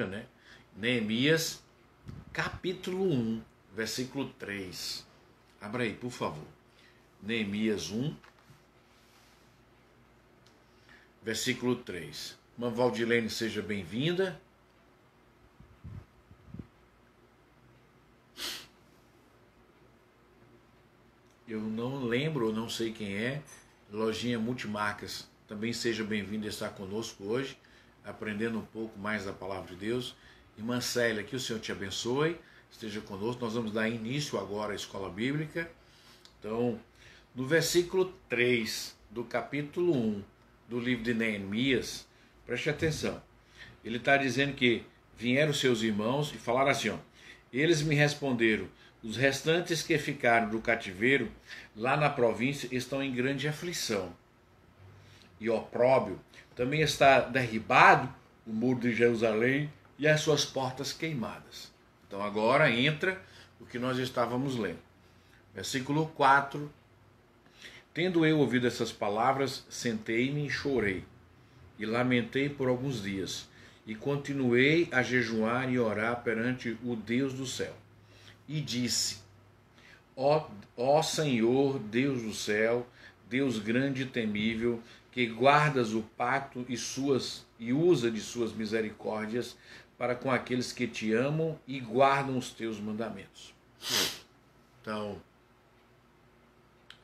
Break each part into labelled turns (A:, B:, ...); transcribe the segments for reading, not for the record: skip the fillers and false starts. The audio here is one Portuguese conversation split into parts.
A: né? Neemias, capítulo 1, versículo 3. Abra aí, por favor. Neemias 1, versículo 3. Irmã Valdilene, seja bem-vinda. Eu não lembro, ou não sei quem é. Lojinha Multimarcas, também seja bem-vindo a estar conosco hoje, aprendendo um pouco mais da palavra de Deus. Irmã Célia, que o Senhor te abençoe, esteja conosco. Nós vamos dar início agora à escola bíblica. Então, no versículo 3 do capítulo 1 do livro de Neemias, preste atenção. Ele está dizendo que vieram seus irmãos e falaram assim, ó, eles me responderam, os restantes que ficaram do cativeiro lá na província estão em grande aflição e opróbrio. Também está derribado o muro de Jerusalém e as suas portas queimadas. Então agora entra o que nós estávamos lendo. Versículo 4. Tendo eu ouvido essas palavras, sentei-me e chorei, e lamentei por alguns dias, e continuei a jejuar e orar perante o Deus do céu. E disse, ó Senhor, Deus do céu, Deus grande e temível, que guardas o pacto e usa de suas misericórdias para com aqueles que te amam e guardam os teus mandamentos. Então,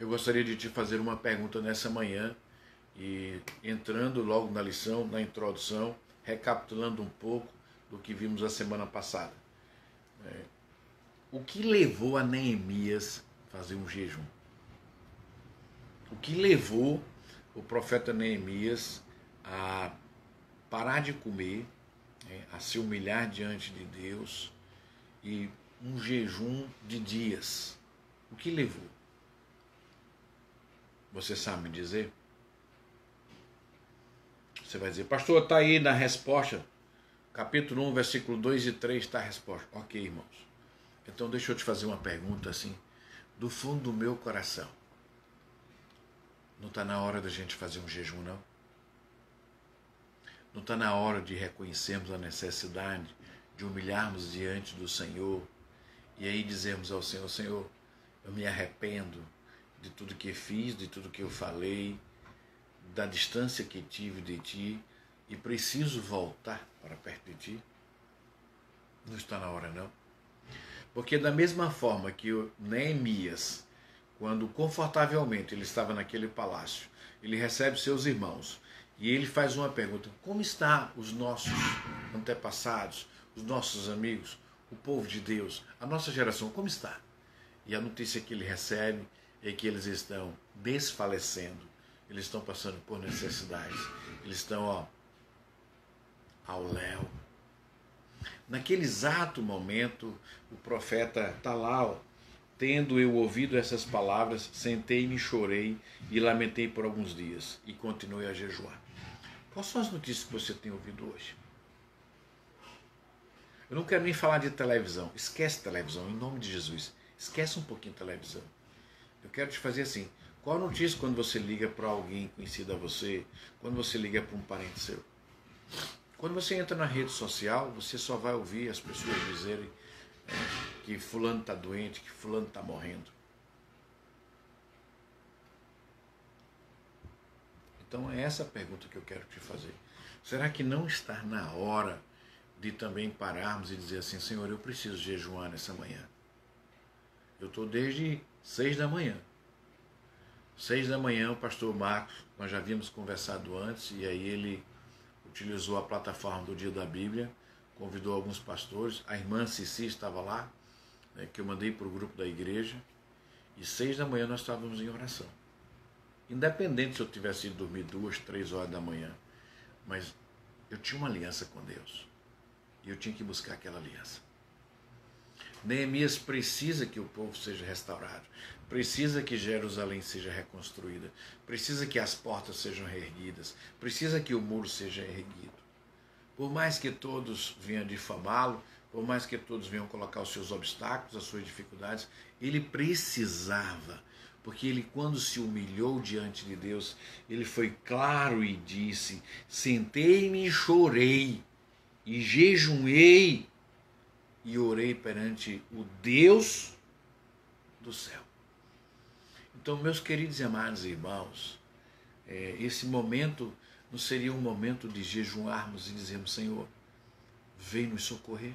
A: eu gostaria de te fazer uma pergunta nessa manhã, e entrando logo na lição, na introdução, recapitulando um pouco do que vimos a semana passada. O que levou a Neemias a fazer um jejum? O que levou o profeta Neemias a parar de comer, a se humilhar diante de Deus, e um jejum de dias? O que levou? Você sabe me dizer? Você vai dizer, pastor, está aí na resposta, capítulo 1, versículo 2 e 3 está a resposta. Ok, irmãos. Então deixa eu te fazer uma pergunta assim, do fundo do meu coração. Não está na hora da gente fazer um jejum, não? Não está na hora de reconhecermos a necessidade de humilharmos diante do Senhor e aí dizermos ao Senhor, Senhor, eu me arrependo de tudo que fiz, de tudo que eu falei, da distância que tive de Ti e preciso voltar para perto de Ti? Não está na hora, não? Porque da mesma forma que o Neemias, quando confortavelmente ele estava naquele palácio, ele recebe seus irmãos e ele faz uma pergunta, como estão os nossos antepassados, os nossos amigos, o povo de Deus, a nossa geração, como está? E a notícia que ele recebe é que eles estão desfalecendo, eles estão passando por necessidades, eles estão ao léu. Naquele exato momento, o profeta está lá, tendo eu ouvido essas palavras, sentei-me, chorei e lamentei por alguns dias e continuei a jejuar. Quais são as notícias que você tem ouvido hoje? Eu não quero nem falar de televisão, esquece televisão, em nome de Jesus, esquece um pouquinho de televisão. Eu quero te fazer assim, qual a notícia quando você liga para alguém conhecido a você, quando você liga para um parente seu? Quando você entra na rede social, você só vai ouvir as pessoas dizerem que fulano está doente, que fulano está morrendo. Então é essa a pergunta que eu quero te fazer. Será que não está na hora de também pararmos e dizer assim, Senhor, eu preciso jejuar nessa manhã? Eu estou desde 6 da manhã. 6 da manhã o pastor Marcos, nós já havíamos conversado antes, e aí ele utilizou a plataforma do Dia da Bíblia, convidou alguns pastores, a irmã Cici estava lá, que eu mandei para o grupo da igreja, e 6 da manhã nós estávamos em oração. Independente se eu tivesse ido dormir 2, 3 horas da manhã, mas eu tinha uma aliança com Deus, e eu tinha que buscar aquela aliança. Neemias precisa que o povo seja restaurado, precisa que Jerusalém seja reconstruída, precisa que as portas sejam reerguidas, precisa que o muro seja erguido. Por mais que todos venham difamá-lo, por mais que todos venham colocar os seus obstáculos, as suas dificuldades, ele precisava, porque ele, quando se humilhou diante de Deus, ele foi claro e disse, sentei-me e chorei. e jejuei e orei perante o Deus do céu. Então, meus queridos e amados irmãos, esse momento não seria um momento de jejuarmos e dizermos: Senhor, vem nos socorrer?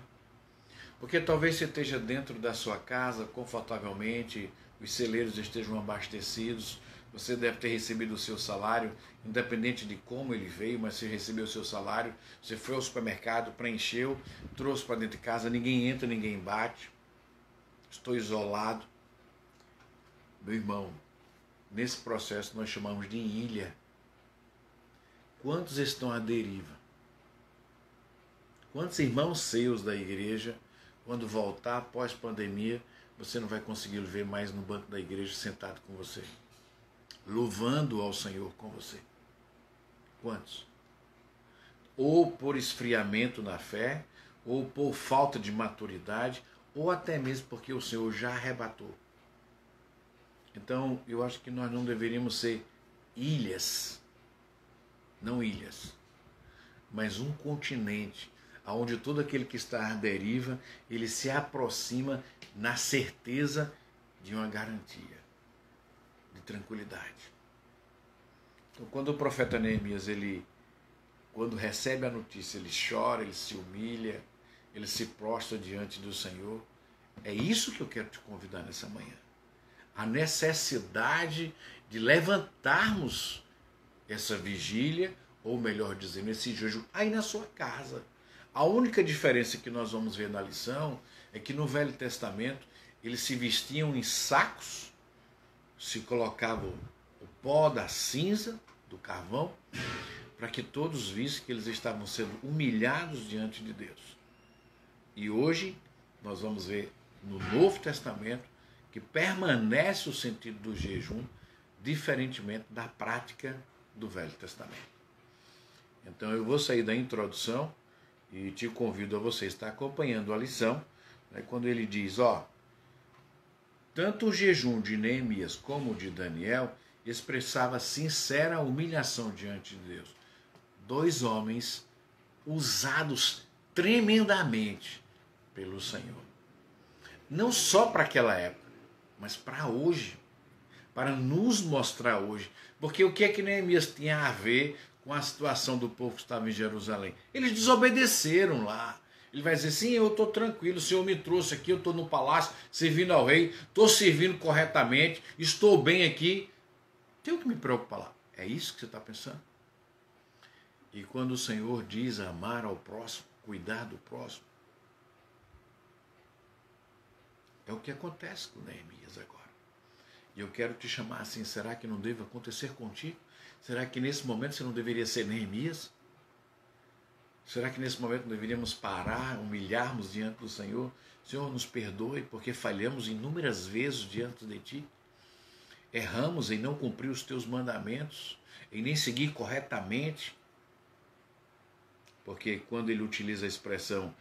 A: Porque talvez você esteja dentro da sua casa confortavelmente, os celeiros estejam abastecidos, você deve ter recebido o seu salário, independente de como ele veio, mas você recebeu o seu salário, você foi ao supermercado, preencheu, trouxe para dentro de casa, ninguém entra, ninguém bate, estou isolado. Meu irmão, nesse processo nós chamamos de ilha. Quantos estão à deriva? Quantos irmãos seus da igreja, quando voltar após pandemia, você não vai conseguir ver mais no banco da igreja sentado com você, louvando ao Senhor com você? Quantos? Ou por esfriamento na fé, ou por falta de maturidade, ou até mesmo porque o Senhor já arrebatou. Então, eu acho que nós não deveríamos ser ilhas, não ilhas, mas um continente, onde todo aquele que está à deriva, ele se aproxima na certeza de uma garantia, de tranquilidade. Então, quando o profeta Neemias, quando recebe a notícia, ele chora, ele se humilha, ele se prostra diante do Senhor. É isso que eu quero te convidar nessa manhã. A necessidade de levantarmos essa vigília, ou melhor dizendo, esse jejum, aí na sua casa. A única diferença que nós vamos ver na lição é que no Velho Testamento eles se vestiam em sacos, se colocavam o pó da cinza, do carvão, para que todos vissem que eles estavam sendo humilhados diante de Deus. E hoje nós vamos ver no Novo Testamento que permanece o sentido do jejum, diferentemente da prática do Velho Testamento. Então eu vou sair da introdução e te convido a você estar acompanhando a lição, né, quando ele diz, tanto o jejum de Neemias como o de Daniel expressava sincera humilhação diante de Deus. Dois homens usados tremendamente pelo Senhor. Não só para aquela época, mas para hoje, para nos mostrar hoje. Porque o que é que Neemias tinha a ver com a situação do povo que estava em Jerusalém? Eles desobedeceram lá. Ele vai dizer, sim, eu estou tranquilo, o Senhor me trouxe aqui, eu estou no palácio, servindo ao rei, estou servindo corretamente, estou bem aqui. Tenho que me preocupar lá. É isso que você está pensando? E quando o Senhor diz amar ao próximo, cuidar do próximo, é o que acontece com Neemias agora. E eu quero te chamar assim, será que não deve acontecer contigo? Será que nesse momento você não deveria ser Neemias? Será que nesse momento não deveríamos parar, humilharmos diante do Senhor? Senhor, nos perdoe porque falhamos inúmeras vezes diante de Ti. Erramos em não cumprir os Teus mandamentos, em nem seguir corretamente. Porque quando ele utiliza a expressão,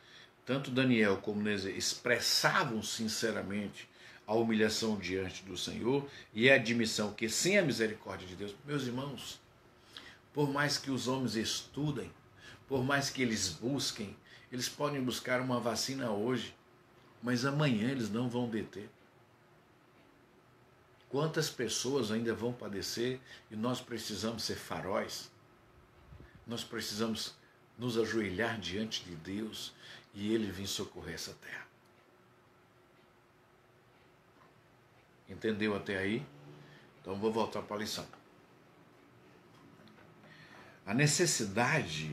A: tanto Daniel como Neemias expressavam sinceramente a humilhação diante do Senhor e a admissão que sem a misericórdia de Deus, meus irmãos, por mais que os homens estudem, por mais que eles busquem, eles podem buscar uma vacina hoje, mas amanhã eles não vão deter. Quantas pessoas ainda vão padecer e nós precisamos ser faróis? Nós precisamos nos ajoelhar diante de Deus e Ele vir socorrer essa terra. Entendeu até aí? Então vou voltar para a lição. A necessidade,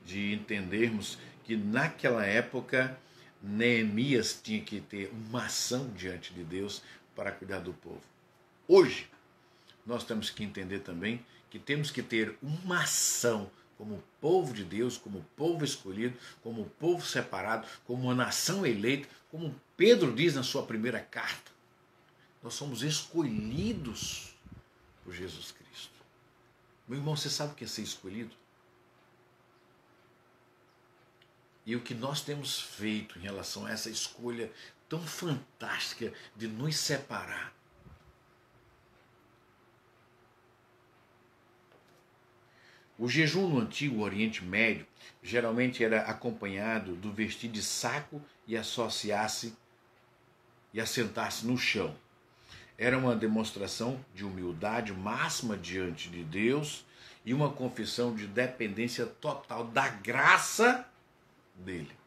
A: de entendermos que naquela época Neemias tinha que ter uma ação diante de Deus para cuidar do povo. Hoje, nós temos que entender também que temos que ter uma ação como povo de Deus, como povo escolhido, como povo separado, como uma nação eleita, como Pedro diz na sua primeira carta. Nós somos escolhidos por Jesus Cristo. Meu irmão, você sabe o que é ser escolhido? E o que nós temos feito em relação a essa escolha tão fantástica de nos separar. O jejum no antigo Oriente Médio geralmente era acompanhado do vestir de saco e associar-se e assentar-se no chão. Era uma demonstração de humildade máxima diante de Deus e uma confissão de dependência total da graça dele.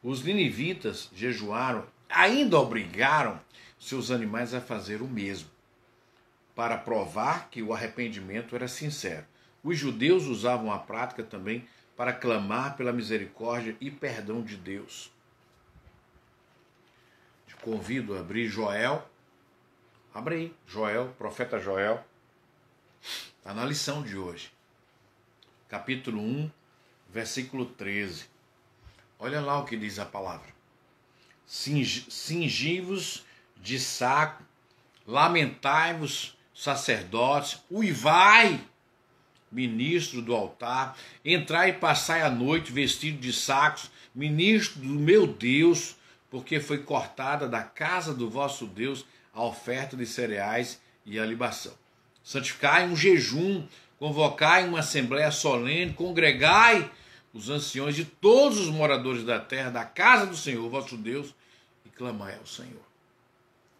A: Os ninivitas jejuaram, ainda obrigaram seus animais a fazer o mesmo, para provar que o arrependimento era sincero. Os judeus usavam a prática também para clamar pela misericórdia e perdão de Deus. Te convido a abrir Joel. Abre aí, Joel, profeta Joel. Está na lição de hoje. Capítulo 1, versículo 13. Olha lá o que diz a palavra. Cingi-vos de saco, lamentai-vos, sacerdotes, uivai, ministro do altar, entrai e passai a noite vestido de sacos, ministro do meu Deus, porque foi cortada da casa do vosso Deus a oferta de cereais e a libação. Santificai um jejum, convocai uma assembléia solene, congregai os anciões de todos os moradores da terra, da casa do Senhor, vosso Deus, e clamai ao Senhor.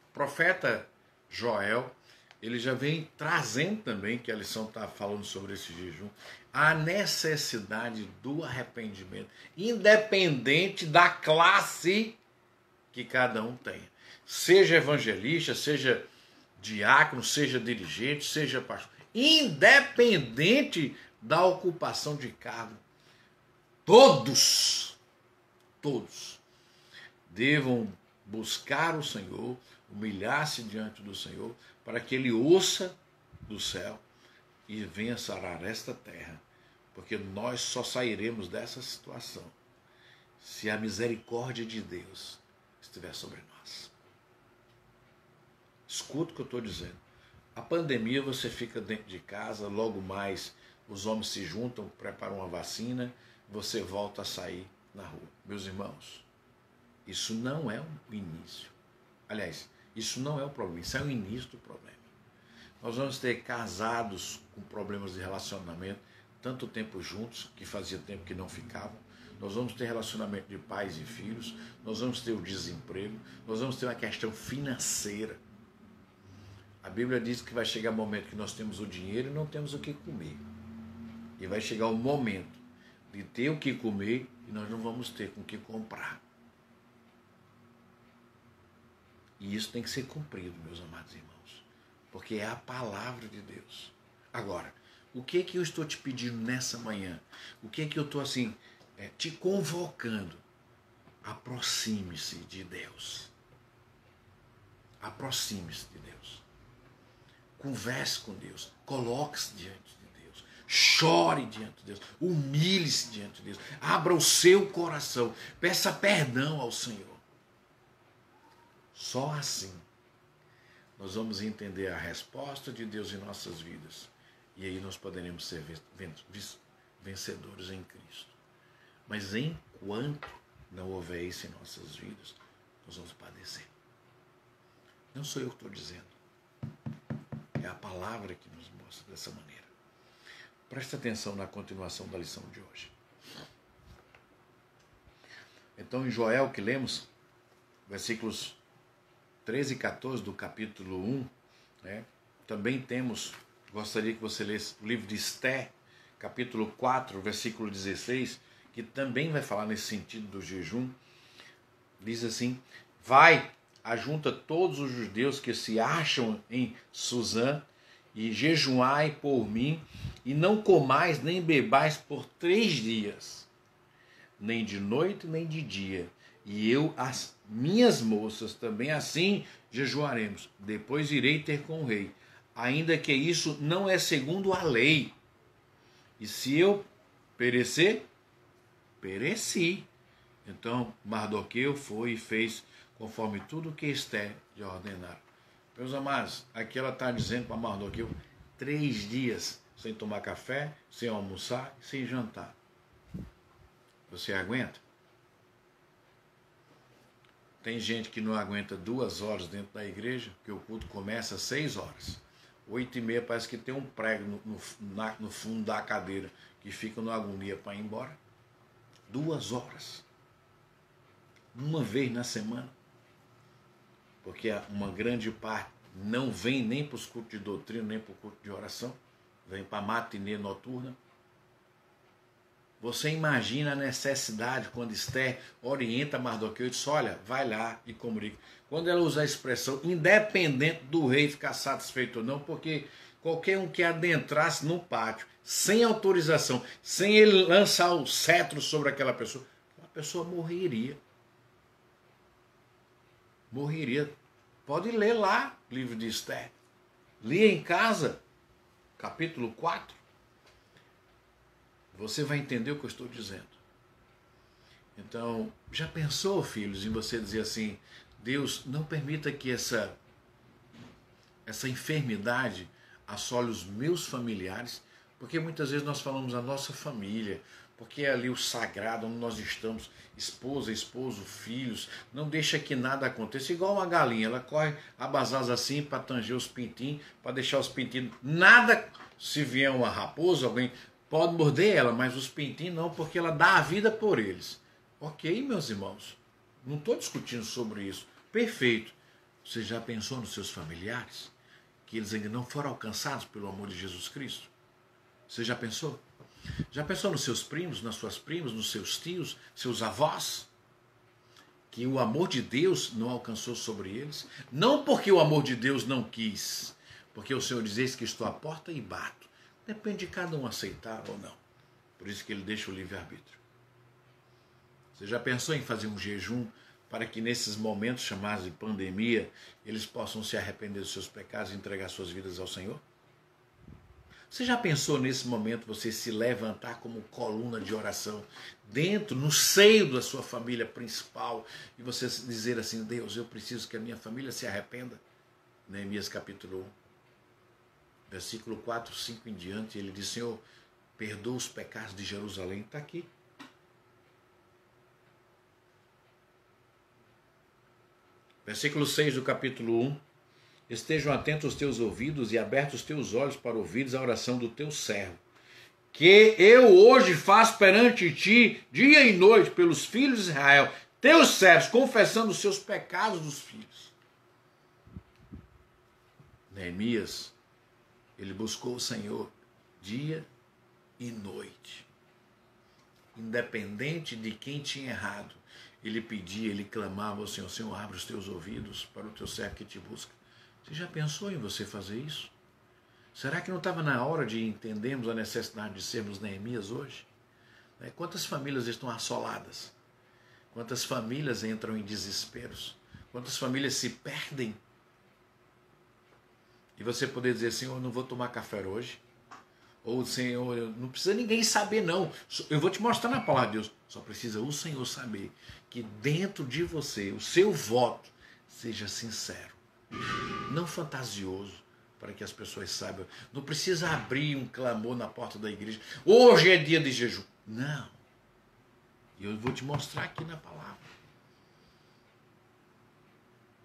A: O profeta Joel, ele já vem trazendo também, que a lição está falando sobre esse jejum, a necessidade do arrependimento, independente da classe que cada um tenha. Seja evangelista, seja diácono, seja dirigente, seja pastor, independente da ocupação de cargo, todos devam buscar o Senhor, humilhar-se diante do Senhor, para que Ele ouça do céu e venha sarar esta terra, porque nós só sairemos dessa situação se a misericórdia de Deus estiver sobre nós. Escuta o que eu estou dizendo. A pandemia, você fica dentro de casa, logo mais os homens se juntam, preparam uma vacina, você volta a sair na rua. Meus irmãos, isso não é o início. Aliás, isso não é o problema, isso é o início do problema. Nós vamos ter casados com problemas de relacionamento, tanto tempo juntos, que fazia tempo que não ficavam. Nós vamos ter relacionamento de pais e filhos, nós vamos ter o desemprego, nós vamos ter uma questão financeira. A Bíblia diz que vai chegar o momento que nós temos o dinheiro e não temos o que comer. E vai chegar o momento de ter o que comer e nós não vamos ter com o que comprar. E isso tem que ser cumprido, meus amados irmãos, porque é a palavra de Deus. Agora, o que é que eu estou te pedindo nessa manhã? O que é que eu estou assim, te convocando? Aproxime-se de Deus. Aproxime-se de Deus. Converse com Deus. Coloque-se diante de Deus. Chore diante de Deus. Humilhe-se diante de Deus. Abra o seu coração. Peça perdão ao Senhor. Só assim nós vamos entender a resposta de Deus em nossas vidas. E aí nós poderemos ser vencedores em Cristo. Mas enquanto não houver isso em nossas vidas, nós vamos padecer. Não sou eu que estou dizendo. É a palavra que nos mostra dessa maneira. Presta atenção na continuação da lição de hoje. Então, em Joel, que lemos, versículos 13 e 14 do capítulo 1, também temos, gostaria que você lesse o livro de Esté, capítulo 4, versículo 16, que também vai falar nesse sentido do jejum. Diz assim: vai, ajunta todos os judeus que se acham em Suzã, e jejuai por mim, e não comais nem bebais por 3 dias, nem de noite nem de dia. E eu, as minhas moças, também assim jejuaremos. Depois irei ter com o rei, ainda que isso não é segundo a lei. E se eu perecer, pereci. Então Mardoqueu foi e fez conforme tudo que Esté lhe ordenara. Meus amados, aqui ela está dizendo para Mardoqueu 3 dias sem tomar café, sem almoçar, sem jantar. Você aguenta? Tem gente que não aguenta 2 horas dentro da igreja, porque o culto começa às 6 horas. 8h30 parece que tem um prego no fundo da cadeira, que fica numa agonia para ir embora. 2 horas. Uma vez na semana. Porque uma grande parte não vem nem para os cultos de doutrina, nem para o culto de oração. Vem para a matinê noturna. Você imagina a necessidade quando Esther orienta Mardoqueu e diz, olha, vai lá e comunica. Quando ela usa a expressão, independente do rei ficar satisfeito ou não, porque qualquer um que adentrasse no pátio, sem autorização, sem ele lançar o cetro sobre aquela pessoa morreria. Morreria. Pode ler lá, livro de Esther. Leia em casa, capítulo 4. Você vai entender o que eu estou dizendo. Então, já pensou, filhos, em você dizer assim, Deus, não permita que essa enfermidade assole os meus familiares, porque muitas vezes nós falamos a nossa família, porque é ali o sagrado, onde nós estamos, esposa, esposo, filhos, não deixa que nada aconteça, igual uma galinha, ela corre abasaz assim para tanger os pintinhos, para deixar os pintinhos, nada, se vier uma raposa, alguém pode morder ela, mas os pintinhos não, porque ela dá a vida por eles. Ok, meus irmãos, não estou discutindo sobre isso, perfeito. Você já pensou nos seus familiares? Que eles ainda não foram alcançados pelo amor de Jesus Cristo? Você já pensou? Já pensou nos seus primos, nas suas primas, nos seus tios, seus avós? Que o amor de Deus não alcançou sobre eles? Não porque o amor de Deus não quis, porque o Senhor diz que estou à porta e bato. Depende de cada um aceitar ou não. Por isso que ele deixa o livre-arbítrio. Você já pensou em fazer um jejum para que nesses momentos chamados de pandemia, eles possam se arrepender dos seus pecados e entregar suas vidas ao Senhor? Você já pensou nesse momento você se levantar como coluna de oração dentro, no seio da sua família principal e você dizer assim, Deus, eu preciso que a minha família se arrependa? Neemias capítulo 1. Versículo 4, 5 em diante, ele diz, Senhor, perdoa os pecados de Jerusalém. Está aqui. Versículo 6 do capítulo 1. Estejam atentos os teus ouvidos e abertos os teus olhos para ouvires a oração do teu servo, que eu hoje faço perante ti, dia e noite, pelos filhos de Israel, teus servos, confessando os seus pecados dos filhos. Neemias, ele buscou o Senhor dia e noite. Independente de quem tinha errado, ele pedia, ele clamava ao Senhor, Senhor, abre os teus ouvidos para o teu servo que te busca. Você já pensou em você fazer isso? Será que não estava na hora de entendermos a necessidade de sermos Neemias hoje? Quantas famílias estão assoladas? Quantas famílias entram em desesperos? Quantas famílias se perdem? E você poder dizer, Senhor, eu não vou tomar café hoje. Ou, Senhor, não precisa ninguém saber, não. Eu vou te mostrar na palavra de Deus. Só precisa o Senhor saber que dentro de você, o seu voto seja sincero. Não fantasioso, para que as pessoas saibam. Não precisa abrir um clamor na porta da igreja. Hoje é dia de jejum. Não. E eu vou te mostrar aqui na palavra.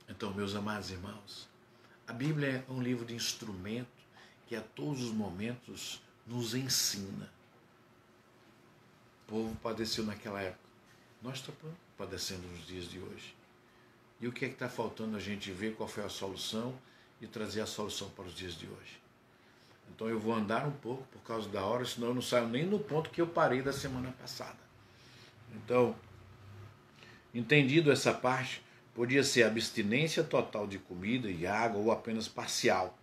A: Então, meus amados irmãos, a Bíblia é um livro de instrumento que a todos os momentos nos ensina. O povo padeceu naquela época. Nós estamos padecendo nos dias de hoje. E o que é que está faltando a gente ver qual foi a solução e trazer a solução para os dias de hoje. Então eu vou andar um pouco por causa da hora, senão eu não saio nem no ponto que eu parei da semana passada. Então, entendido essa parte, podia ser abstinência total de comida e água ou apenas parcial.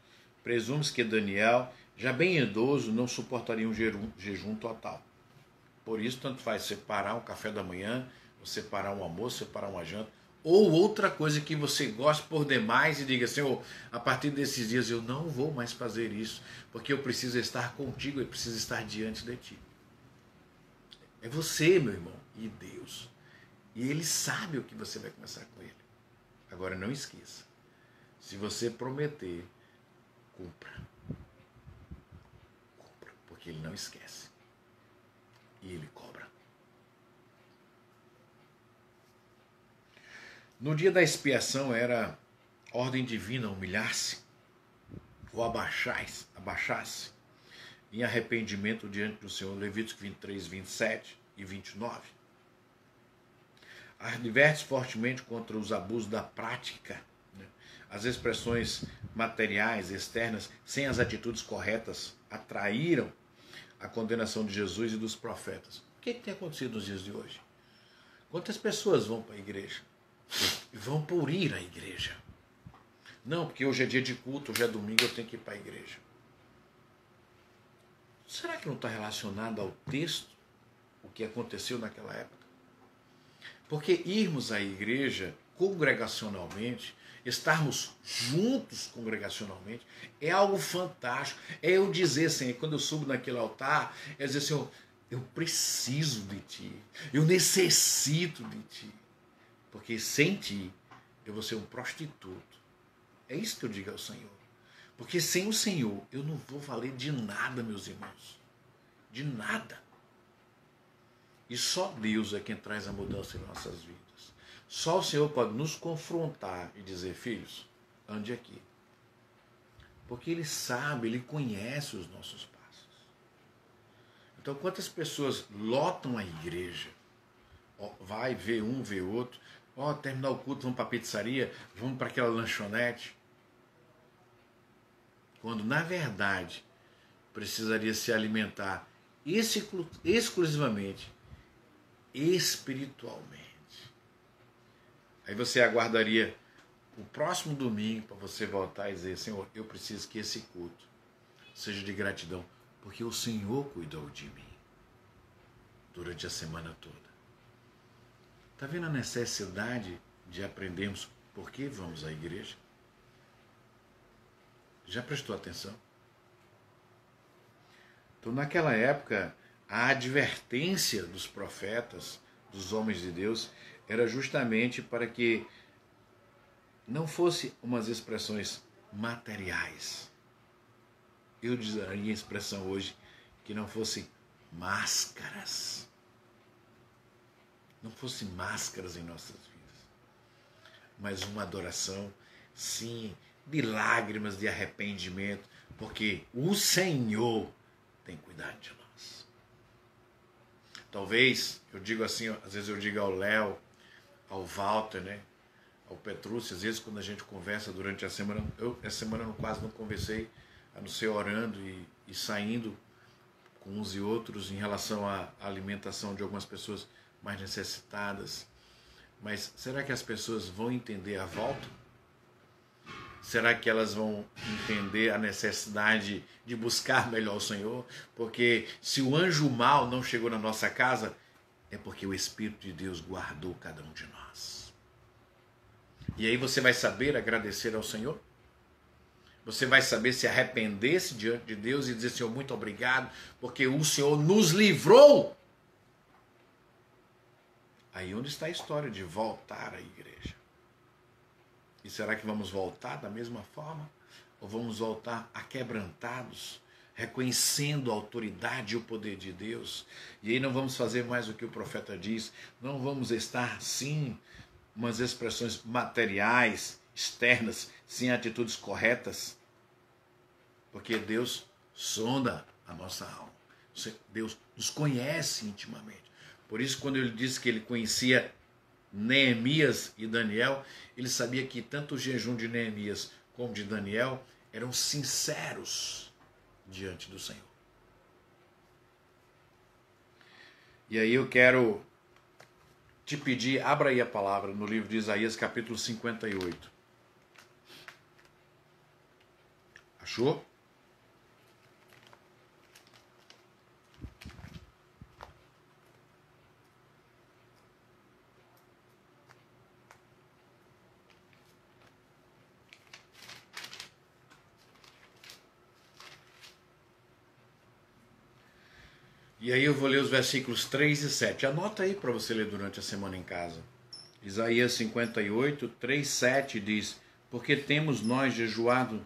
A: Presume-se que Daniel, já bem idoso, não suportaria um jejum total. Por isso, tanto faz separar um café da manhã, ou separar um almoço, separar uma janta, ou outra coisa que você goste por demais e diga, Senhor, a partir desses dias eu não vou mais fazer isso, porque eu preciso estar contigo, eu preciso estar diante de ti. É você, meu irmão, e Deus. E Ele sabe o que você vai começar com Ele. Agora não esqueça, se você prometer, cumpra. Cumpra, porque Ele não esquece. E Ele cobra. No dia da expiação era ordem divina humilhar-se. ou abaixasse em arrependimento diante do Senhor. Levítico 23, 27 e 29. Adverte fortemente contra os abusos da prática, né? As expressões materiais, externas, sem as atitudes corretas, atraíram a condenação de Jesus e dos profetas. O que tem acontecido nos dias de hoje? Quantas pessoas vão para a igreja? E vão por ir à igreja. Não, porque hoje é dia de culto, hoje é domingo, eu tenho que ir para a igreja. Será que não está relacionado ao texto o que aconteceu naquela época? Porque irmos à igreja congregacionalmente, estarmos juntos congregacionalmente, é algo fantástico. É eu dizer, Senhor, quando eu subo naquele altar, é dizer, Senhor, eu preciso de Ti, eu necessito de Ti, porque sem Ti eu vou ser um prostituto. É isso que eu digo ao Senhor. Porque sem o Senhor eu não vou valer de nada, meus irmãos. De nada. E só Deus é quem traz a mudança em nossas vidas. Só o Senhor pode nos confrontar e dizer, filhos, ande aqui. Porque Ele sabe, Ele conhece os nossos passos. Então, quantas pessoas lotam a igreja? Vai, vê um, vê outro. Terminar o culto, vamos para a pizzaria, vamos para aquela lanchonete. Quando, na verdade, precisaria se alimentar exclusivamente espiritualmente. Aí você aguardaria o próximo domingo para você voltar e dizer, Senhor, eu preciso que esse culto seja de gratidão, porque o Senhor cuidou de mim durante a semana toda. Está vendo a necessidade de aprendermos por que vamos à igreja? Já prestou atenção? Então, naquela época, a advertência dos profetas, dos homens de Deus, era justamente para que não fosse umas expressões materiais. Eu usaria a expressão hoje que não fosse máscaras. Não fosse máscaras em nossas vidas, mas uma adoração, sim, de lágrimas, de arrependimento, porque o Senhor tem cuidado de nós. Talvez, eu digo assim, às vezes eu digo ao Léo, ao Walter, né, ao Petrúcio, às vezes quando a gente conversa durante a semana, essa semana eu quase não conversei, a não ser orando e saindo com uns e outros em relação à alimentação de algumas pessoas mais necessitadas. Mas será que as pessoas vão entender a volta? Será que elas vão entender a necessidade de buscar melhor o Senhor? Porque se o anjo mau não chegou na nossa casa, é porque o Espírito de Deus guardou cada um de nós. E aí você vai saber agradecer ao Senhor? Você vai saber se arrepender-se diante de Deus e dizer, Senhor, muito obrigado, porque o Senhor nos livrou. Aí onde está a história de voltar à igreja? E será que vamos voltar da mesma forma? Ou vamos voltar aquebrantados, reconhecendo a autoridade e o poder de Deus? E aí não vamos fazer mais o que o profeta diz, não vamos estar, sim, umas expressões materiais, externas, sem atitudes corretas? Porque Deus sonda a nossa alma. Deus nos conhece intimamente. Por isso, quando ele disse que ele conhecia Neemias e Daniel, ele sabia que tanto o jejum de Neemias como de Daniel eram sinceros diante do Senhor. E aí eu quero te pedir, abra aí a palavra no livro de Isaías, capítulo 58. Achou? E aí eu vou ler os versículos 3 e 7. Anota aí para você ler durante a semana em casa. Isaías 58, 3, 7 diz: porque temos nós jejuado,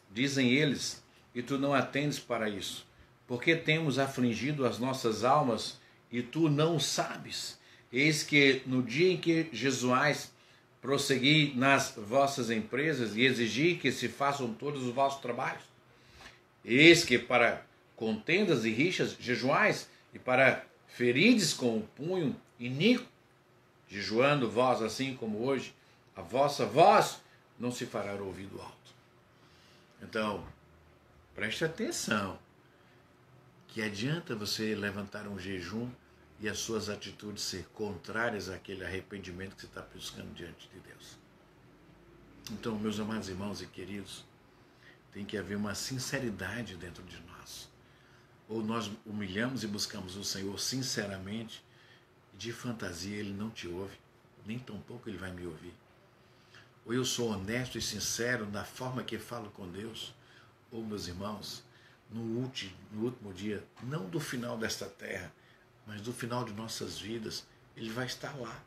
A: dizem eles, e tu não atendes para isso. Porque temos afligido as nossas almas, e tu não o sabes. Eis que no dia em que jejuais, prossegui nas vossas empresas, e exigi que se façam todos os vossos trabalhos. Eis que para contendas e rixas jejuais, e para ferides com o punho iníquo, jejuando vós assim como hoje, a vossa voz não se fará ouvido alto. Então, preste atenção, que adianta você levantar um jejum e as suas atitudes ser contrárias àquele arrependimento que você está buscando diante de Deus. Então, meus amados irmãos e queridos, tem que haver uma sinceridade dentro de nós. Ou nós humilhamos e buscamos o Senhor sinceramente, de fantasia Ele não te ouve, nem tampouco Ele vai me ouvir. Ou eu sou honesto e sincero na forma que falo com Deus, ou, meus irmãos, no último dia, não do final desta terra, mas do final de nossas vidas, Ele vai estar lá.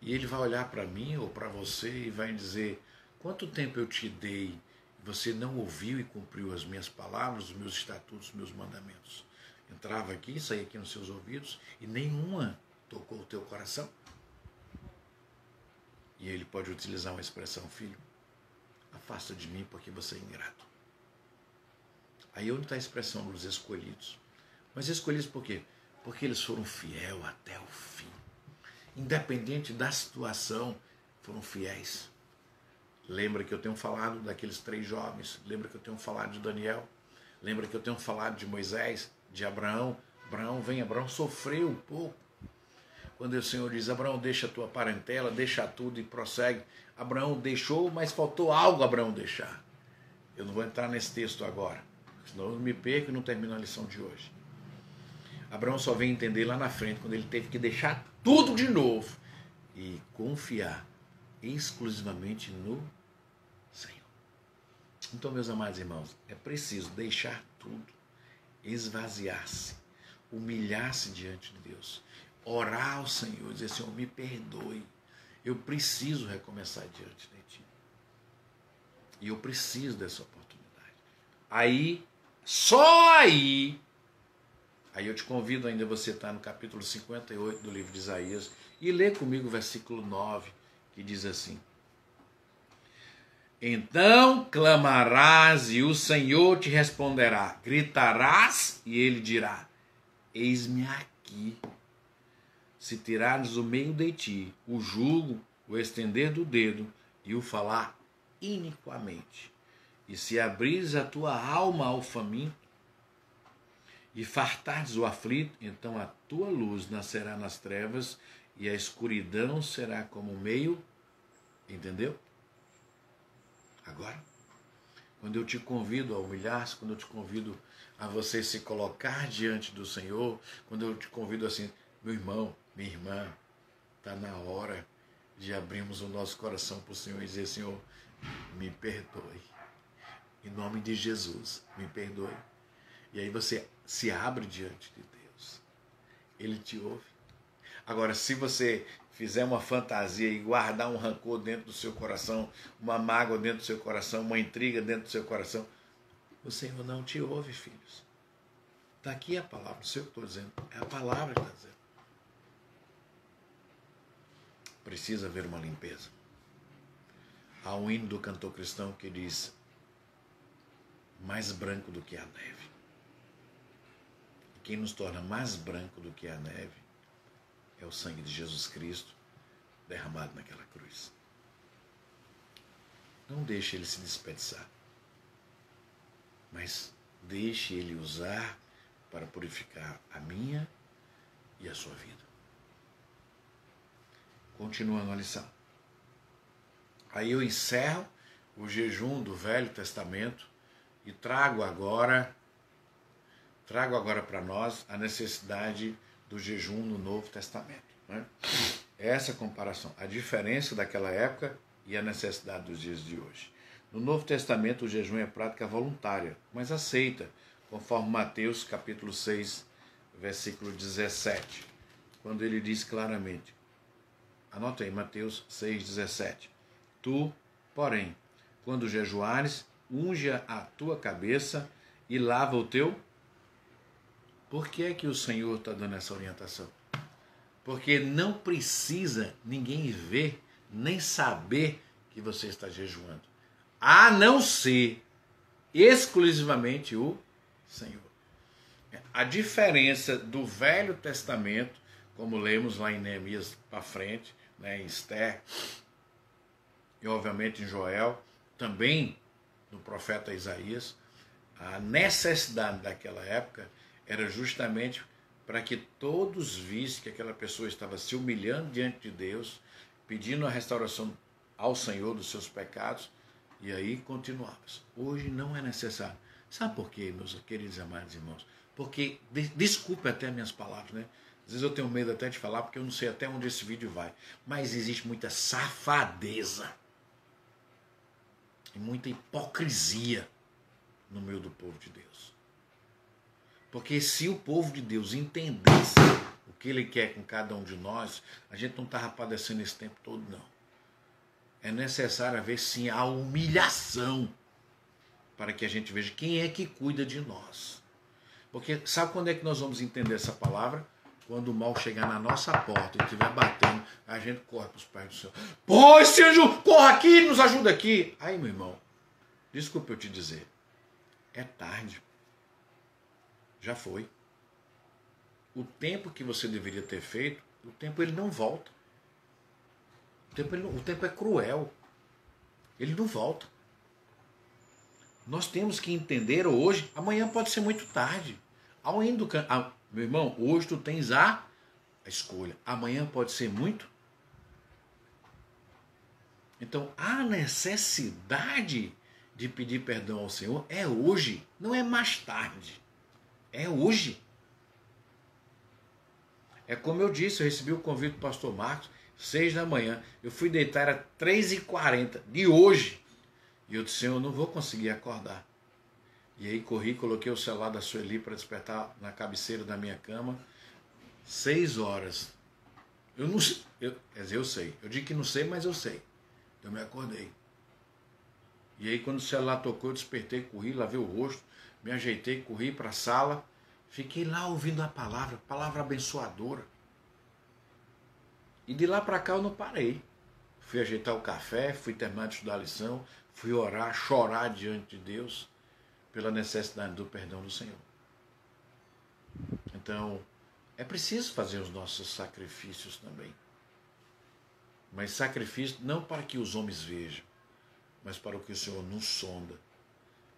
A: E Ele vai olhar para mim ou para você e vai dizer: quanto tempo eu te dei, você não ouviu e cumpriu as minhas palavras, os meus estatutos, os meus mandamentos. Entrava aqui, saía aqui nos seus ouvidos e nenhuma tocou o teu coração. E Ele pode utilizar uma expressão: filho, afasta de mim porque você é ingrato. Aí onde está a expressão dos escolhidos? Mas escolhidos por quê? Porque eles foram fiéis até o fim. Independente da situação, foram fiéis. Lembra que eu tenho falado daqueles 3 jovens? Lembra que eu tenho falado de Daniel? Lembra que eu tenho falado de Moisés, de Abraão? Abraão sofreu um pouco. Quando o Senhor diz: Abraão, deixa a tua parentela, deixa tudo e prossegue. Abraão deixou, mas faltou algo Abraão deixar. Eu não vou entrar nesse texto agora, senão eu me perco e não termino a lição de hoje. Abraão só vem entender lá na frente, quando ele teve que deixar tudo de novo e confiar exclusivamente no Senhor. Então, meus amados irmãos, é preciso deixar tudo, esvaziar-se, humilhar-se diante de Deus, orar ao Senhor, dizer: Senhor, me perdoe, eu preciso recomeçar diante de Ti. E eu preciso dessa oportunidade. Aí, só aí eu te convido ainda, você está no capítulo 58 do livro de Isaías, e lê comigo o versículo 9, que diz assim: então clamarás e o Senhor te responderá, gritarás e Ele dirá: eis-me aqui. Se tirares do meio de ti o jugo, o estender do dedo e o falar iniquamente, e se abrires a tua alma ao faminto, e fartares o aflito, então a tua luz nascerá nas trevas, e a escuridão será como meio. Entendeu? Agora, quando eu te convido a humilhar-se, quando eu te convido a você se colocar diante do Senhor, quando eu te convido assim: meu irmão, minha irmã, está na hora de abrirmos o nosso coração para o Senhor e dizer: Senhor, me perdoe. Em nome de Jesus, me perdoe. E aí você se abre diante de Deus. Ele te ouve. Agora, se você fizer uma fantasia e guardar um rancor dentro do seu coração, uma mágoa dentro do seu coração, uma intriga dentro do seu coração, o Senhor não te ouve, filhos. Está aqui a palavra, não sei o que estou dizendo, é a palavra que está dizendo. Precisa haver uma limpeza. Há um hino do cantor cristão que diz: mais branco do que a neve. E quem nos torna mais branco do que a neve é o sangue de Jesus Cristo derramado naquela cruz. Não deixe ele se desperdiçar, mas deixe ele usar para purificar a minha e a sua vida. Continuando a lição. Aí eu encerro o jejum do Velho Testamento e trago agora para nós a necessidade do jejum no Novo Testamento. Né? Essa comparação, a diferença daquela época e a necessidade dos dias de hoje. No Novo Testamento o jejum é prática voluntária, mas aceita, conforme Mateus capítulo 6, versículo 17, quando ele diz claramente, anota aí, Mateus 6,17. Tu, porém, quando jejuares, unge a tua cabeça e lava o teu. Por que é que o Senhor está dando essa orientação? Porque não precisa ninguém ver, nem saber que você está jejuando. A não ser exclusivamente o Senhor. A diferença do Velho Testamento, como lemos lá em Neemias para frente, né, em Esther, e obviamente em Joel, também no profeta Isaías, a necessidade daquela época era justamente para que todos vissem que aquela pessoa estava se humilhando diante de Deus, pedindo a restauração ao Senhor dos seus pecados, e aí continuava. Hoje não é necessário. Sabe por quê, meus queridos e amados irmãos? Porque, desculpe até minhas palavras, né? Às vezes eu tenho medo até de falar, porque eu não sei até onde esse vídeo vai. Mas existe muita safadeza e muita hipocrisia no meio do povo de Deus. Porque se o povo de Deus entendesse o que Ele quer com cada um de nós, a gente não estava padecendo esse tempo todo, não. É necessário haver, sim, a humilhação para que a gente veja quem é que cuida de nós. Porque sabe quando é que nós vamos entender essa palavra? Quando o mal chegar na nossa porta e estiver batendo, a gente corre para os pés do Senhor. Pô, esse anjo, corra aqui, nos ajuda aqui. Aí, meu irmão, desculpa eu te dizer, é tarde. Já foi. O tempo que você deveria ter feito, o tempo ele não volta. O tempo é cruel. Ele não volta. Nós temos que entender hoje, amanhã pode ser muito tarde. Amanhã meu irmão, hoje tu tens a escolha. Amanhã pode ser muito. Então, a necessidade de pedir perdão ao Senhor é hoje, não é mais tarde. É hoje. É como eu disse, eu recebi o convite do pastor Marcos, 6 da manhã. Eu fui deitar, era 3h40 de hoje. E eu disse, Senhor, eu não vou conseguir acordar. E aí corri, coloquei o celular da Sueli para despertar na cabeceira da minha cama. 6 horas. Eu não sei. Quer dizer, eu sei. Eu digo que não sei, mas eu sei. Então eu me acordei. E aí quando o celular tocou, eu despertei, corri, lavei o rosto, me ajeitei, corri para a sala. Fiquei lá ouvindo a palavra abençoadora. E de lá para cá eu não parei. Fui ajeitar o café, fui terminar de estudar a lição, fui orar, chorar diante de Deus pela necessidade do perdão do Senhor. Então, é preciso fazer os nossos sacrifícios também. Mas sacrifício não para que os homens vejam, mas para que o Senhor nos sonda.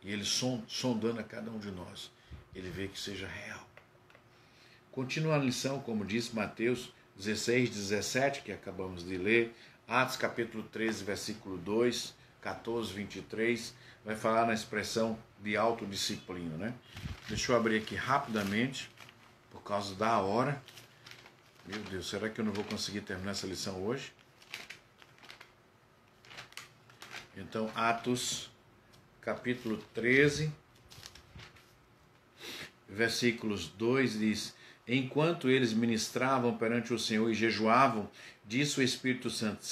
A: E Ele sondando a cada um de nós, Ele vê que seja real. Continua a lição, como disse Mateus 16, 17, que acabamos de ler, Atos capítulo 13, versículo 2, 14, 23, vai falar na expressão de autodisciplina, né? Deixa eu abrir aqui rapidamente, por causa da hora. Meu Deus, será que eu não vou conseguir terminar essa lição hoje? Então, Atos capítulo 13, versículos 2 diz: enquanto eles ministravam perante o Senhor e jejuavam, disse o Espírito Santo: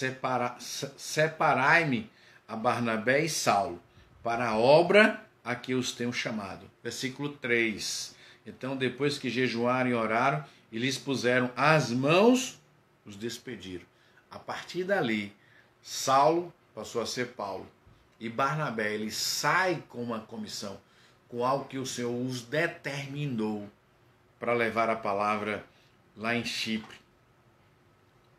A: separai-me a Barnabé e Saulo para a obra a que os tenho chamado. Versículo 3. Então, depois que jejuaram e oraram, e lhes puseram as mãos, os despediram. A partir dali, Saulo passou a ser Paulo. E Barnabé, ele sai com uma comissão, com algo que o Senhor os determinou para levar a palavra lá em Chipre.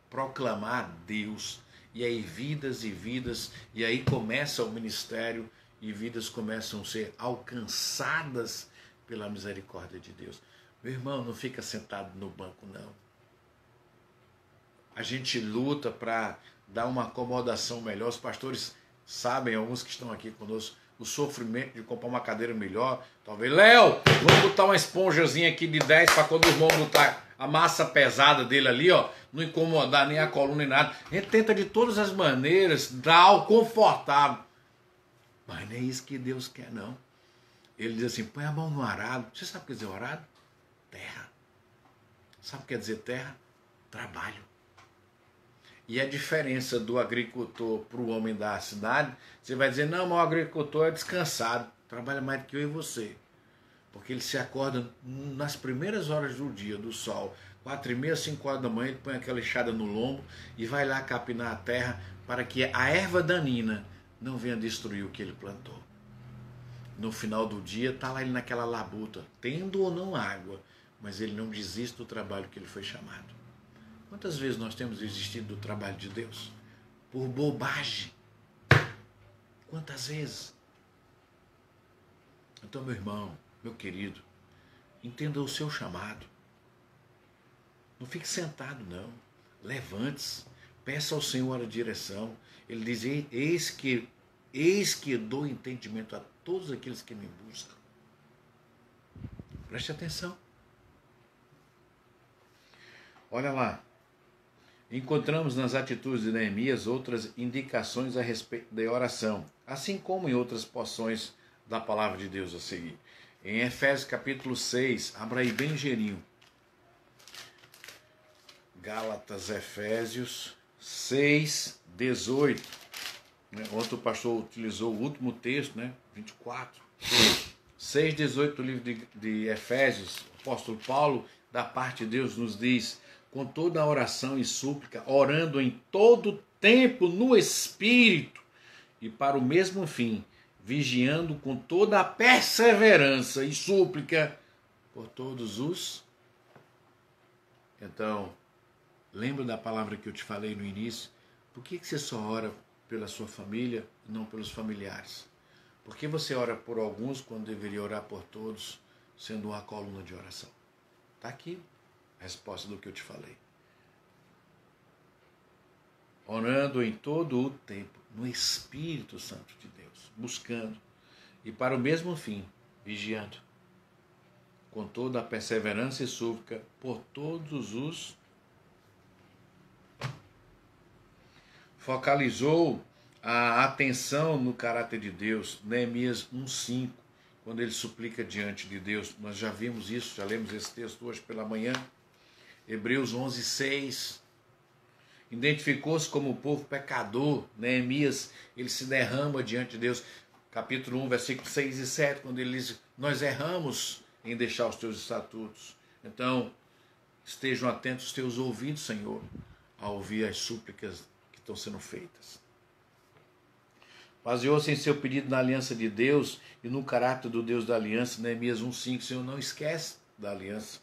A: Proclamar Deus. E aí vidas e vidas, e aí começa o ministério, e vidas começam a ser alcançadas pela misericórdia de Deus. Meu irmão, não fica sentado no banco, não. A gente luta para dar uma acomodação melhor. Os pastores sabem, alguns que estão aqui conosco, o sofrimento de comprar uma cadeira melhor. Talvez, Léo, vamos botar uma esponjazinha aqui de 10 para quando os irmãos botar a massa pesada dele ali, ó, não incomodar nem a coluna nem nada. A gente tenta de todas as maneiras dar o confortável. Mas não é isso que Deus quer, não. Ele diz assim, põe a mão no arado. Você sabe o que quer dizer arado? Terra. Sabe o que quer dizer terra? Trabalho. E a diferença do agricultor para o homem da cidade, você vai dizer, não, mas o agricultor é descansado, trabalha mais do que eu e você. Porque ele se acorda nas primeiras horas do dia, do sol, 4h30, 5 horas da manhã, ele põe aquela enxada no lombo e vai lá capinar a terra para que a erva daninha não venha destruir o que ele plantou. no final do dia está lá ele naquela labuta, tendo ou não água, mas ele não desiste do trabalho que ele foi chamado. Quantas vezes nós temos desistido do trabalho de Deus? Por bobagem. Quantas vezes? Então, meu irmão, meu querido, entenda o seu chamado. Não fique sentado, não. Levante-se, peça ao Senhor a direção. Ele diz, eis que dou entendimento a todos aqueles que me buscam. Preste atenção. Olha lá. Encontramos nas atitudes de Neemias outras indicações a respeito da oração, assim como em outras porções da palavra de Deus a seguir. Em Efésios capítulo 6, abra aí bem ligeirinho. Gálatas, Efésios 6, 18. Ontem o pastor utilizou o último texto, 24. 6, 18 do livro de Efésios, o apóstolo Paulo, da parte de Deus, nos diz: com toda a oração e súplica, orando em todo tempo no Espírito, e para o mesmo fim, vigiando com toda a perseverança e súplica por todos os... Então, lembra da palavra que eu te falei no início? Por que você só ora pela sua família e não pelos familiares? Por que você ora por alguns quando deveria orar por todos, sendo uma coluna de oração? Está aqui a resposta do que eu te falei. Orando em todo o tempo, no Espírito Santo de Deus, buscando, e para o mesmo fim, vigiando, com toda a perseverança e súplica por todos os... Focalizou a atenção no caráter de Deus, Neemias 1:5, quando ele suplica diante de Deus. Nós já vimos isso, já lemos esse texto hoje pela manhã. Hebreus 11:6, identificou-se como povo pecador. Neemias, ele se derrama diante de Deus. Capítulo 1, versículos 6 e 7, quando ele diz, nós erramos em deixar os teus estatutos. Então, estejam atentos os teus ouvidos, Senhor, a ouvir as súplicas que estão sendo feitas. Baseou-se em seu pedido na aliança de Deus e no caráter do Deus da aliança. Neemias 1:5, Senhor, não esquece da aliança.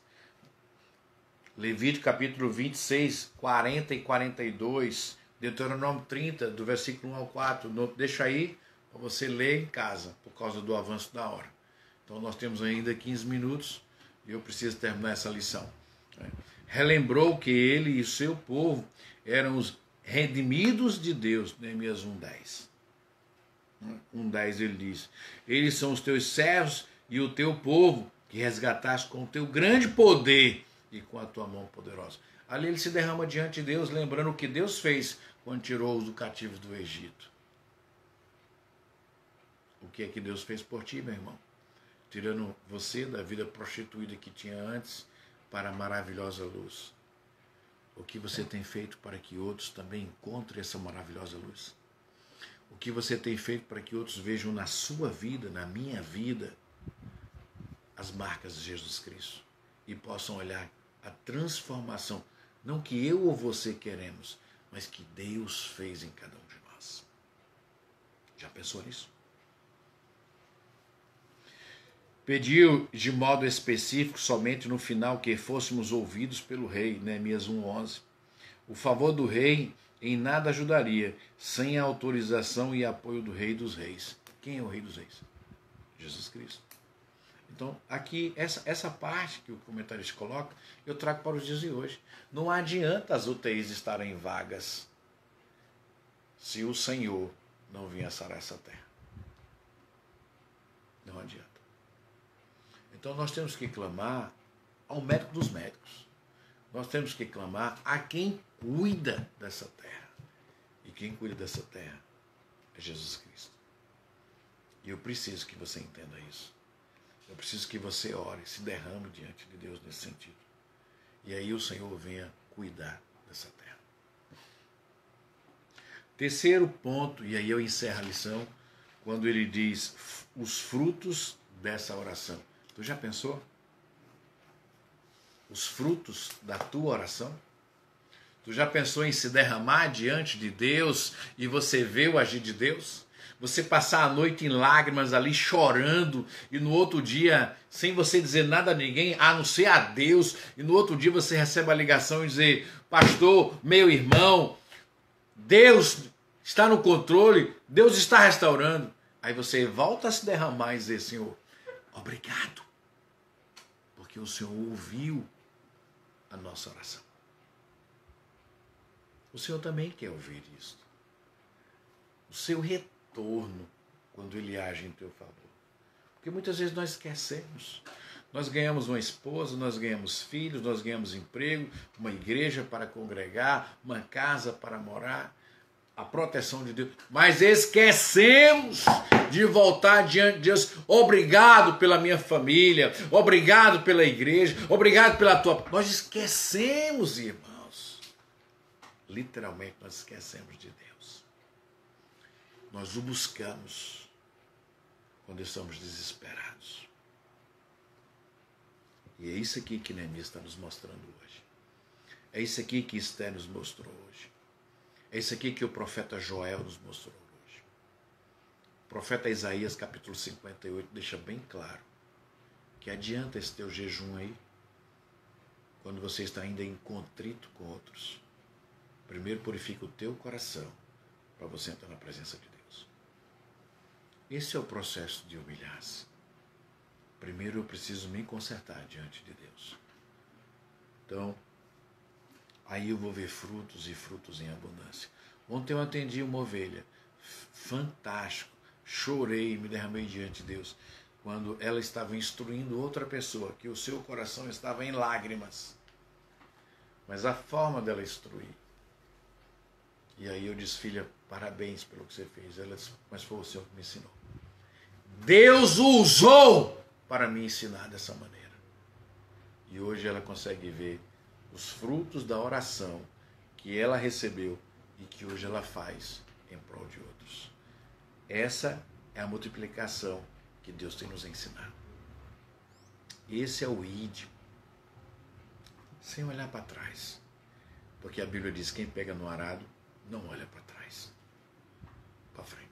A: Levítico capítulo 26, 40 e 42, Deuteronômio 30, do versículo 1 ao 4, deixa aí para você ler em casa, por causa do avanço da hora. Então nós temos ainda 15 minutos e eu preciso terminar essa lição. Relembrou que ele e o seu povo eram os redimidos de Deus, Neemias 1:10. 1:10 ele diz, eles são os teus servos e o teu povo, que resgataste com o teu grande poder e com a tua mão poderosa. Ali ele se derrama diante de Deus, lembrando o que Deus fez quando tirou-os do cativo do Egito. O que é que Deus fez por ti, meu irmão? Tirando você da vida prostituída que tinha antes para a maravilhosa luz. O que você tem feito para que outros também encontrem essa maravilhosa luz? O que você tem feito para que outros vejam na sua vida, na minha vida, as marcas de Jesus Cristo e possam olhar a transformação, não que eu ou você queremos, mas que Deus fez em cada um de nós. Já pensou nisso? Pediu de modo específico, somente no final, que fôssemos ouvidos pelo rei, Neemias 1:11. O favor do rei em nada ajudaria, sem a autorização e apoio do Rei dos Reis. Quem é o Rei dos Reis? Jesus Cristo. Então, aqui, essa parte que o comentarista coloca, eu trago para os dias de hoje. Não adianta as UTIs estarem vagas se o Senhor não vier sarar essa terra. Não adianta. Então, nós temos que clamar ao médico dos médicos. Nós temos que clamar a quem cuida dessa terra. E quem cuida dessa terra é Jesus Cristo. E eu preciso que você entenda isso. Eu preciso que você ore, se derrame diante de Deus nesse sentido. E aí o Senhor venha cuidar dessa terra. Terceiro ponto, e aí eu encerro a lição, quando ele diz os frutos dessa oração. Tu já pensou? Os frutos da tua oração? Tu já pensou em se derramar diante de Deus e você vê o agir de Deus? você passar a noite em lágrimas ali chorando e no outro dia, sem você dizer nada a ninguém, a não ser a Deus, e no outro dia você recebe a ligação e dizer: pastor, meu irmão, Deus está no controle, Deus está restaurando. Aí você volta a se derramar e dizer: Senhor, obrigado, porque o Senhor ouviu a nossa oração. O Senhor também quer ouvir isso. O seu retorno quando Ele age em teu favor. Porque muitas vezes nós esquecemos. Nós ganhamos uma esposa, nós ganhamos filhos, nós ganhamos emprego, uma igreja para congregar, uma casa para morar, a proteção de Deus. Mas esquecemos de voltar diante de Deus. Obrigado pela minha família, obrigado pela igreja, obrigado pela tua... Nós esquecemos, irmãos. Literalmente nós esquecemos de Deus. Nós o buscamos quando estamos desesperados. E é isso aqui que Neemias está nos mostrando hoje. É isso aqui que Esther nos mostrou hoje. É isso aqui que o profeta Joel nos mostrou hoje. O profeta Isaías, capítulo 58, deixa bem claro que adianta esse teu jejum aí, quando você está ainda em contrito com outros. Primeiro purifica o teu coração para você entrar na presença de Deus. Esse é o processo de humilhar-se. Primeiro eu preciso me consertar diante de Deus. Então, aí eu vou ver frutos e frutos em abundância. Ontem eu atendi uma ovelha. Fantástico. Chorei, me derramei diante de Deus. Quando ela estava instruindo outra pessoa, que o seu coração estava em lágrimas. Mas a forma dela instruir. E aí eu disse: filha, parabéns pelo que você fez. Ela disse: mas foi o Senhor que me ensinou. Deus o usou para me ensinar dessa maneira. E hoje ela consegue ver os frutos da oração que ela recebeu e que hoje ela faz em prol de outros. Essa é a multiplicação que Deus tem nos ensinado. Esse é o id, sem olhar para trás. Porque a Bíblia diz: quem pega no arado não olha para trás, para frente.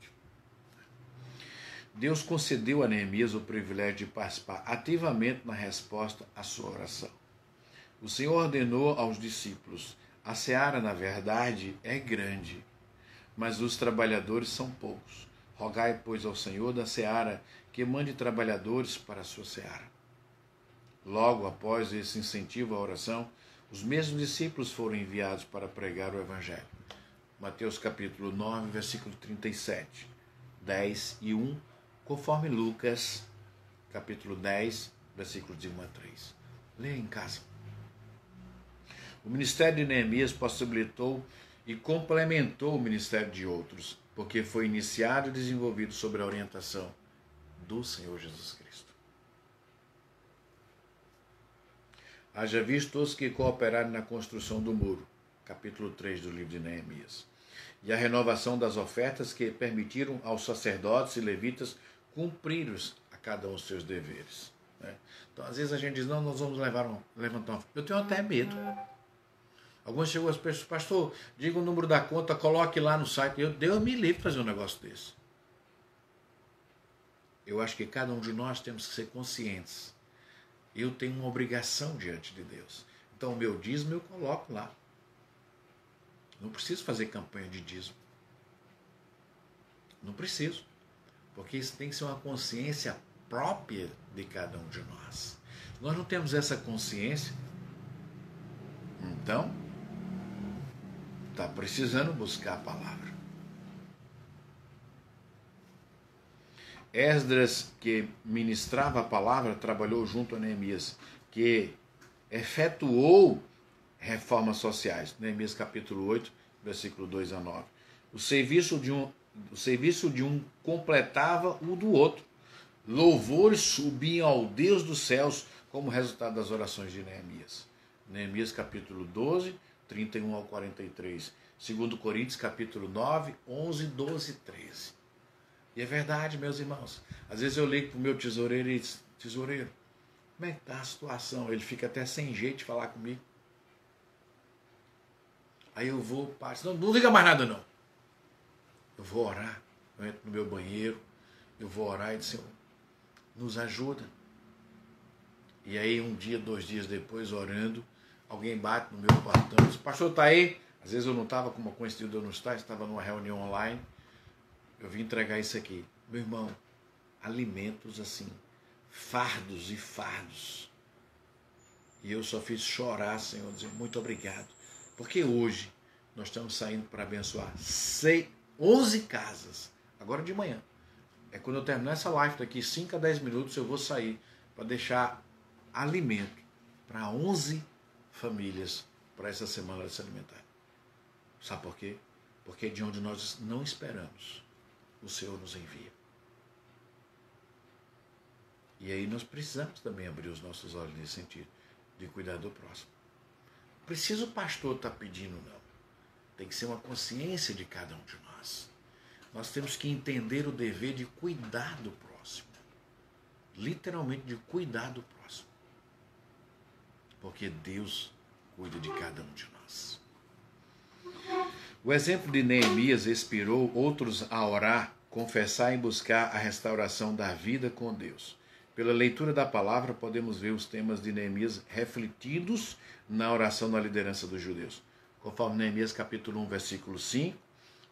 A: Deus concedeu a Neemias o privilégio de participar ativamente na resposta à sua oração. O Senhor ordenou aos discípulos: a seara, na verdade, é grande, mas os trabalhadores são poucos. Rogai, pois, ao Senhor da seara que mande trabalhadores para a sua seara. Logo após esse incentivo à oração, os mesmos discípulos foram enviados para pregar o Evangelho. Mateus capítulo 9, versículo 37, 10 e 1, conforme Lucas capítulo 10, versículos de 1 a 3. Leia em casa. O ministério de Neemias possibilitou e complementou o ministério de outros, porque foi iniciado e desenvolvido sob a orientação do Senhor Jesus Cristo. Haja visto os que cooperaram na construção do muro, capítulo 3 do livro de Neemias, e a renovação das ofertas que permitiram aos sacerdotes e levitas cumprir a cada um os seus deveres. Então, às vezes a gente diz: não, nós vamos levantar uma... Eu tenho até medo. Alguns chegam às pessoas: pastor, diga o número da conta, coloque lá no site. Deus me livre de fazer um negócio desse. Eu acho que cada um de nós temos que ser conscientes. Eu tenho uma obrigação diante de Deus. Então, o meu dízimo eu coloco lá. Não preciso fazer campanha de dízimo. Não preciso. Porque isso tem que ser uma consciência própria de cada um de nós. Nós não temos essa consciência. Então, está precisando buscar a palavra. Esdras, que ministrava a palavra, trabalhou junto a Neemias, que efetuou reformas sociais. Neemias capítulo 8, versículo 2 a 9. O serviço de um completava o do outro. Louvores subiam ao Deus dos céus como resultado das orações de Neemias. Neemias capítulo 12, 31 ao 43. 2 Coríntios capítulo 9, 11, 12 e 13. E é verdade, meus irmãos. Às vezes eu ligo para o meu tesoureiro e digo: tesoureiro, como é que está a situação? Ele fica até sem jeito de falar comigo. Aí eu vou, não liga mais nada não. Eu vou orar eu entro no meu banheiro, eu vou orar e digo, Senhor, nos ajuda. E aí um dia, 2 dias depois, orando, alguém bate no meu portão e diz, pastor, está aí? Às vezes eu não estava, como coincidiu de eu não estar, estava numa reunião online, eu vim entregar isso aqui. Meu irmão, alimentos assim, fardos e fardos. E eu só fiz chorar, Senhor, dizer muito obrigado. Porque hoje nós estamos saindo para abençoar 11 casas, agora de manhã. É quando eu terminar essa live, daqui 5 a 10 minutos eu vou sair para deixar alimento para 11 famílias para essa semana de se alimentar. Sabe por quê? Porque é de onde nós não esperamos, o Senhor nos envia. E aí nós precisamos também abrir os nossos olhos nesse sentido, de cuidar do próximo. Precisa o pastor estar pedindo, não. Tem que ser uma consciência de cada um de nós. Nós temos que entender o dever de cuidar do próximo. Literalmente de cuidar do próximo. Porque Deus cuida de cada um de nós. O exemplo de Neemias inspirou outros a orar, confessar e buscar a restauração da vida com Deus. Pela leitura da palavra, podemos ver os temas de Neemias refletidos na oração da liderança dos judeus, conforme Neemias capítulo 1, versículo 5,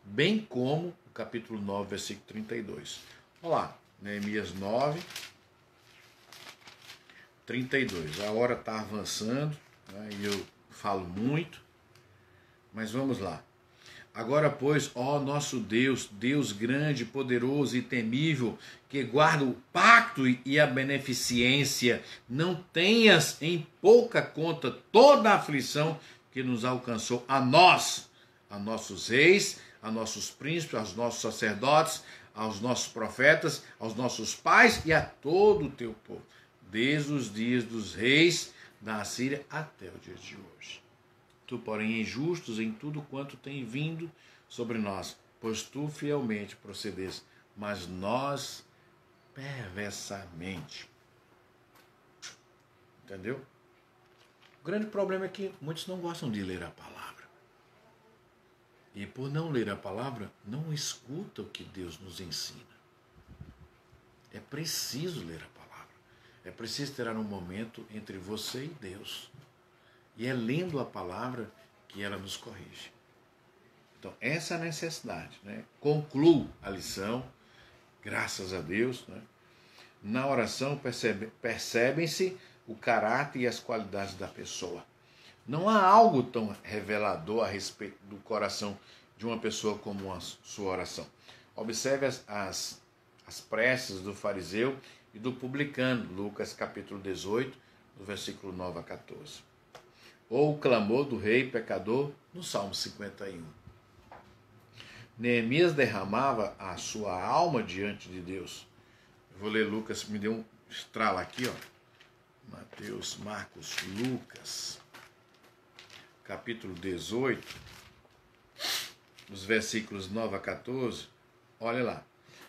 A: bem como o capítulo 9, versículo 32. Olha lá, Neemias 9, 32. A hora está avançando, né, e eu falo muito, mas vamos lá. Agora, pois, ó nosso Deus, Deus grande, poderoso e temível, que guarda o pacto e a beneficência, não tenhas em pouca conta toda a aflição que nos alcançou a nós, a nossos reis, a nossos príncipes, aos nossos sacerdotes, aos nossos profetas, aos nossos pais e a todo o teu povo, desde os dias dos reis da Assíria até o dia de hoje. Tu, porém, és justos em tudo quanto tem vindo sobre nós, pois tu fielmente procedeste, mas nós perversamente. Entendeu? O grande problema é que muitos não gostam de ler a palavra. E por não ler a palavra, não escuta o que Deus nos ensina. É preciso ler a palavra. É preciso ter um momento entre você e Deus. E é lendo a palavra que ela nos corrige. Então, essa é a necessidade. Né? Concluo a lição, graças a Deus. Né? Na oração percebem-se o caráter e as qualidades da pessoa. Não há algo tão revelador a respeito do coração de uma pessoa como a sua oração. Observe as preces do fariseu e do publicano, Lucas capítulo 18, do versículo 9 a 14. Ou o clamor do rei pecador no Salmo 51. Neemias derramava a sua alma diante de Deus. Eu vou ler Lucas, me deu um estralo aqui, ó. Mateus, Marcos, Lucas, capítulo 18, dos versículos 9 a 14. Olha lá.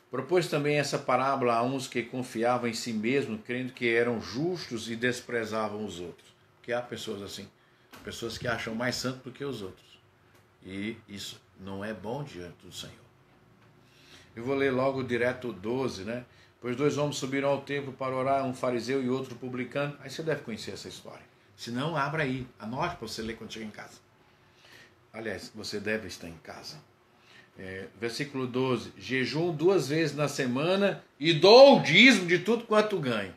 A: Propôs também essa parábola a uns que confiavam em si mesmos, crendo que eram justos e desprezavam os outros. Porque há pessoas assim. Pessoas que acham mais santo do que os outros. E isso não é bom diante do Senhor. Eu vou ler logo direto 12, né? Pois 2 homens subiram ao templo para orar, um fariseu e outro publicano. Aí você deve conhecer essa história. Se não, abra aí. Anote para você ler quando chegar em casa. Aliás, você deve estar em casa. Versículo 12. Jejum 2 vezes na semana e dou o dízimo de tudo quanto ganho.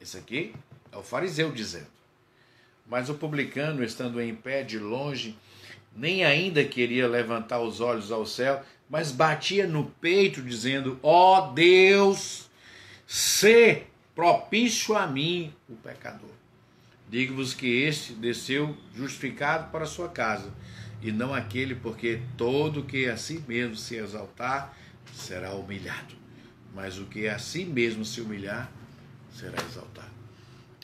A: Esse aqui é o fariseu dizendo. Mas o publicano, estando em pé de longe, nem ainda queria levantar os olhos ao céu, mas batia no peito, dizendo, ó Deus, sê propício a mim, o pecador. Digo-vos que este desceu justificado para a sua casa, e não aquele, porque todo que a si mesmo se exaltar, será humilhado. Mas o que a si mesmo se humilhar, será exaltado.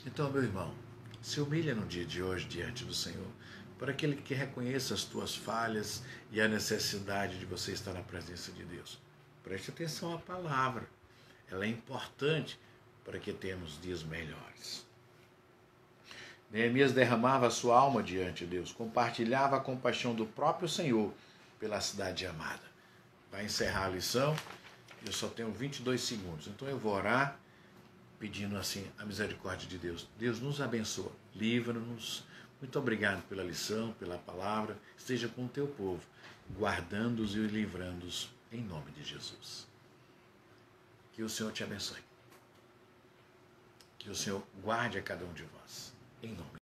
A: Então, meu irmão, se humilha no dia de hoje diante do Senhor, para aquele que reconheça as tuas falhas e a necessidade de você estar na presença de Deus. Preste atenção à palavra, ela é importante para que tenhamos dias melhores. Neemias derramava a sua alma diante de Deus, compartilhava a compaixão do próprio Senhor pela cidade amada. vai encerrar a lição. Eu só tenho 22 segundos. Então eu vou orar pedindo assim a misericórdia de Deus. Deus nos abençoa, livra-nos. Muito obrigado pela lição, pela palavra. Esteja com o teu povo, guardando-os e livrando-os em nome de Jesus. Que o Senhor te abençoe. Que o Senhor guarde a cada um de vós. Em nome